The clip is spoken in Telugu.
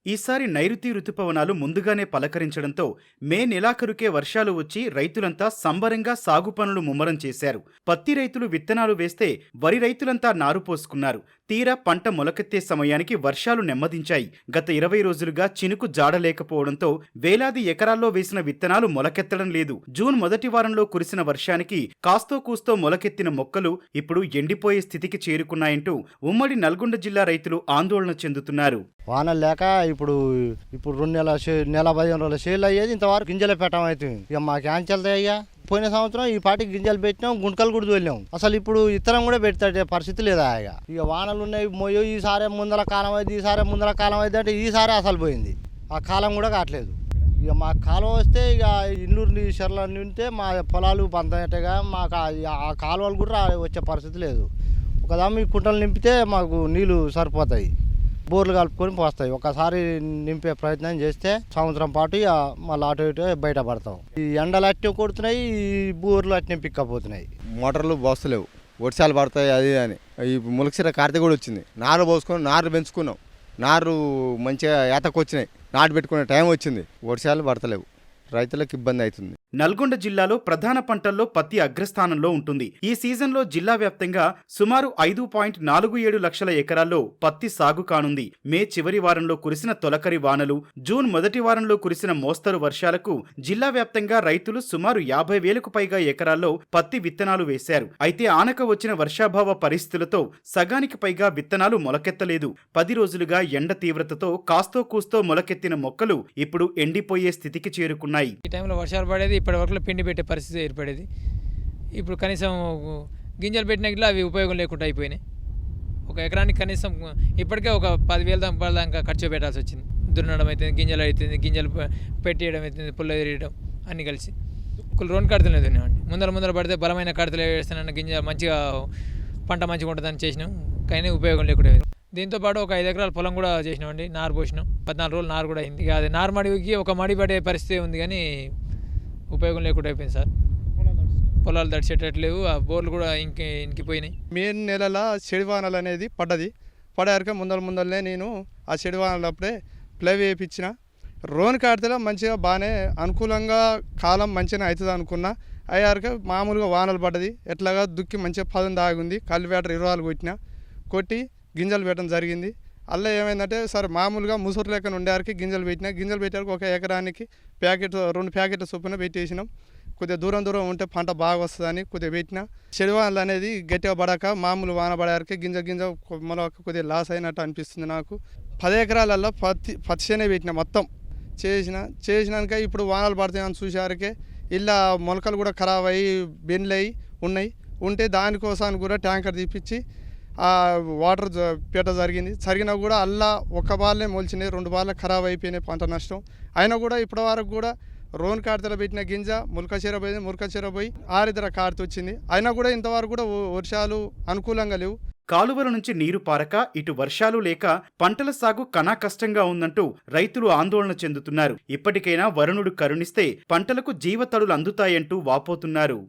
ఈసారి నైరుతి రుతుపవనాలు ముందుగానే పలకరించడంతో మే నెలాఖరుకే వర్షాలు వచ్చి రైతులంతా సంబరంగా సాగు పనులు ముమ్మరం చేశారు. పత్తి రైతులు విత్తనాలు వేస్తే వరి రైతులంతా నారు పోసుకున్నారు. తీరా పంట మొలకెత్తే సమయానికి వర్షాలు నెమ్మదించాయి. గత 20 రోజులుగా చినుకు జాడలేకపోవడంతో వేలాది ఎకరాల్లో వేసిన విత్తనాలు మొలకెత్తడం లేదు. జూన్ మొదటి వారంలో కురిసిన వర్షానికి కాస్తో కూస్తో మొలకెత్తిన మొక్కలు ఇప్పుడు ఎండిపోయే స్థితికి చేరుకున్నాయంటూ ఉమ్మడి నల్గొండ జిల్లా రైతులు ఆందోళన చెందుతున్నారు. వానలు లేక ఇప్పుడు 2 నెల 15 రోజుల సేల్ అయ్యేది ఇంతవరకు గింజలు పెట్టమవుతుంది. ఇక మాకు యాంచెల్తాయి అయ్యా. పోయిన సంవత్సరం ఈ పాటికి గింజలు పెట్టినాం, గుంటకలు కూడా తోలినాం. అసలు ఇప్పుడు ఇత్తనం కూడా పెడతాడే పరిస్థితి లేదా. ఇక వానలు ఉన్నాయి, మోయో ఈసారి ముందర కాలం అయింది, ఈసారి ముందర కాలం అయింది అంటే ఈసారి అసలు పోయింది. ఆ కాలం కూడా కావట్లేదు. ఇక మా కాలువ వస్తే ఇక ఇల్లూరు చెర్ల నింటే మా పొలాలు పంతగా మాకు ఆ కాలువలు కూడా వచ్చే పరిస్థితి లేదు. ఒకదామి కుంటలు నింపితే మాకు నీళ్లు సరిపోతాయి, బోర్లు కలుపుకొని పోస్తాయి. ఒకసారి నింపే ప్రయత్నం చేస్తే సంవత్సరం పాటు ఇక మళ్ళీ అటు ఇటు బయటపడతాం. ఈ ఎండలు అట్నే కొడుతున్నాయి, ఈ బోర్లు అట్నే పిక్కపోతున్నాయి. మోటార్లు బోస్తలేవు, వర్షాలు పడతాయి అది అని. ఈ ములకసిర కార్తె కూడా వచ్చింది. నారు పోసుకొని నారు పెంచుకున్నాం, నారు మంచిగా ఏతకొచ్చినాయి, నాటు పెట్టుకునే టైం వచ్చింది. వర్షాలు పడతలేవు, రైతులకు ఇబ్బంది అవుతుంది. నల్గొండ జిల్లాలో ప్రధాన పంటల్లో పత్తి అగ్రస్థానంలో ఉంటుంది. ఈ సీజన్లో జిల్లా వ్యాప్తంగా సుమారు 5.47 లక్షల ఎకరాల్లో పత్తి సాగు కానుంది. మే చివరి వారంలో కురిసిన తొలకరి వానలు, జూన్ మొదటి వారంలో కురిసిన మోస్తరు వర్షాలకు జిల్లా వ్యాప్తంగా రైతులు సుమారు 50,000కు పైగా ఎకరాల్లో పత్తి విత్తనాలు వేశారు. అయితే ఆనక వచ్చిన వర్షాభావ పరిస్థితులతో సగానికి పైగా విత్తనాలు మొలకెత్తలేదు. 10 రోజులుగా ఎండ తీవ్రతతో కాస్తో కూస్తో మొలకెత్తిన మొక్కలు ఇప్పుడు ఎండిపోయే స్థితికి చేరుకున్నాయి. ఈ టైంలో వర్షాలు పడేది, ఇప్పటి వరకు పిండి పెట్టే పరిస్థితి ఏర్పడేది. ఇప్పుడు కనీసం గింజలు పెట్టిన గిట్లా అవి ఉపయోగం లేకుండా అయిపోయినాయి. ఒక ఎకరానికి కనీసం ఇప్పటికే ఒక 10,000 దాకా ఖర్చు పెట్టాల్సి వచ్చింది. దున్నడం అవుతుంది, గింజలు అవుతుంది, గింజలు పెట్టేయడం అవుతుంది, పుల్ల తిరగడం అన్నీ కలిసి. రోన్ కడతలే దున్నామండి. ముందర పడితే బలమైన కడతలు వేస్తానన్న గింజ మంచిగా పంట మంచిగా ఉంటుందని చేసినాం, కానీ ఉపయోగం లేకుండా. దీంతోపాటు ఒక 5 ఎకరాల పొలం కూడా చేసినామండి. నారు పోసినాం, 14 రోజులు నారు కూడా అయింది. ఇక అది నారు మడికి ఒక మడి పడే పరిస్థితి ఉంది, కానీ ఉపయోగం లేకుండా అయిపోయింది సార్. పొలాలు తడిచేటట్లేవు, ఆ బోర్లు కూడా ఇంకిపోయినాయి. మే నెలలో చెడివానలు అనేది పడాక ముందరనే నేను ఆ చెడివానలు అప్పుడే ప్లై వేయించిన. రోన్ కాడితే మంచిగా బాగానే అనుకూలంగా కాలం మంచిగా అవుతుంది అనుకున్నా. అయ్యాక మామూలుగా వానలు పడ్డది, ఎట్లాగా దుక్కి మంచిగా పదం దాగుంది. కల్లివేటర్ 20 కొట్టి గింజలు పెట్టడం జరిగింది. అలా ఏమైందంటే సరే మామూలుగా ముసురు లెక్కన ఉండేవారికి గింజలు పెట్టారు. ఒక ఎకరానికి 2 ప్యాకెట్ల చొప్పున పెట్టేసినాం. కొద్దిగా దూరం ఉంటే పంట బాగా వస్తుందని కొద్దిగా పెట్టిన. చెడివానలు అనేది గట్టిగా పడక మామూలు వాన పడేవారికి గింజ మొలక కొద్దిగా లాస్ అయినట్టు అనిపిస్తుంది నాకు. 10 ఎకరాలలో పత్తి చేనే పెట్టిన మొత్తం చేసినాక ఇప్పుడు వానలు పడతాయని చూసేవారికే ఇలా మొలకలు కూడా ఖరాబ్ అయ్యి బెండ్లు అయ్యి ఉంటే దానికోసానికి కూడా ట్యాంకర్ తీపిచ్చి ఆ వాటర్ పెట్ట జరిగినా కూడా అల్లా ఒక బాల్లే మొలిచినాయి, 2 బార్లు ఖరాబ్ అయిపోయినాయి, పంట నష్టం. అయినా కూడా ఇప్పటి వరకు కూడా రోన్ కాడితలో పెట్టిన గింజ ములక పోయి ఆరిద్ర కాడితే వచ్చింది. అయినా కూడా ఇంతవరకు కూడా వర్షాలు అనుకూలంగా లేవు. కాలువల నుంచి నీరు పారక, ఇటు వర్షాలు లేక పంటల సాగు కనా కష్టంగా ఉందంటూ రైతులు ఆందోళన చెందుతున్నారు. ఇప్పటికైనా వరుణుడు కరుణిస్తే పంటలకు జీవతడులు అందుతాయంటూ వాపోతున్నారు.